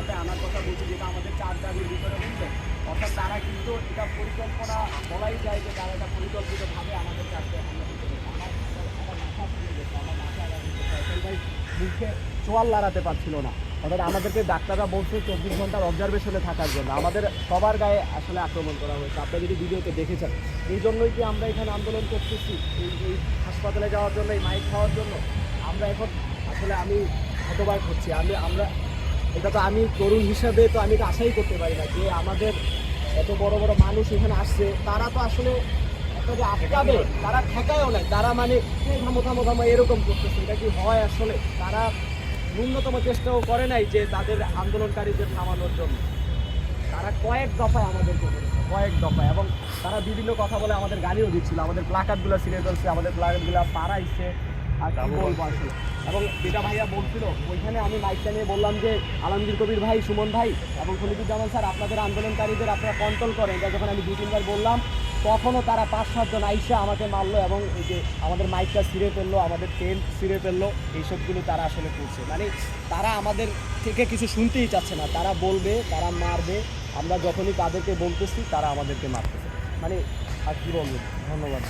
দফায় আনার কথা বলছি, যেটা আমাদের 4 দাবির ভিতরে বলছে। অর্থাৎ তারা কিন্তু এটা পরিকল্পনা, বলাই যায় যে তারা এটা পরিকল্পিতভাবে আমাদের কাছে হামলা করতে গেছে। আমার মাথা ঘুরে গেছে, আমার মাথা ফয়সাল ভাই মুখে চোয়াল লড়াতে পারছিল না। অর্থাৎ আমাদেরকে ডাক্তাররা বলছে 24 ঘন্টার অবজারভেশনে থাকার জন্য। আমাদের সবার গায়ে আসলে আক্রমণ করা হয়েছে, আপনারা যদি ভিডিওতে দেখেছেন। এই জন্যই কি আমরা এখানে আন্দোলন করতেছি, এই হাসপাতালে যাওয়ার জন্য, এই মাইক খাওয়ার জন্য। আমরা এখন আসলে আমি হতবাক হচ্ছি। আমরা এটা তো আমি তরুণ হিসাবে তো আমি তো আশাই করতে পারি না যে আমাদের এত বড় বড় মানুষ এখানে আসছে, তারা তো আসলে একটা যে আটকাবে, তারা ঠেকায়ও নাই। তারা মানে থামো থামো থামো এরকম করতেছে, এটা কি হয় আসলে? তারা ন্যূনতম চেষ্টাও করে নাই যে তাদের আন্দোলনকারীদের থামানোর জন্য। তারা কয়েক দফায় আমাদেরকে বলেছে, কয়েক দফায়, এবং তারা বিভিন্ন কথা বলে আমাদের গালিও দিচ্ছিল। আমাদের প্লাকার্ডগুলো ছিঁড়ে ফেলছে, আমাদের প্লাকার্ডগুলো পাড়াইছে, আর কি বলবো আসলে। এবং যেটা ভাইয়া বলছিল, ওইখানে আমি মাইকটা নিয়ে বললাম যে আলমগীর কবির ভাই, সুমন ভাই এবং খলিদুজ্জামান স্যার, আপনাদের আন্দোলনকারীদের আপনারা কন্ট্রোল করেন। এটা যখন আমি 2-3 বার বললাম, তখনও তারা 5-7 জন আইসা আমাকে মারলো এবং এই যে আমাদের মাইকটা ছিঁড়ে ফেললো, আমাদের টেন্ট ছিঁড়ে ফেললো। এইসবগুলো তারা আসলে করছে। মানে তারা আমাদের থেকে কিছু শুনতেই চাচ্ছে না। তারা বলবে, তারা মারবে। আমরা যখনই তাদেরকে বলতেছি, তারা আমাদেরকে মারতেছে। মানে আর কি বলবো, ধন্যবাদ।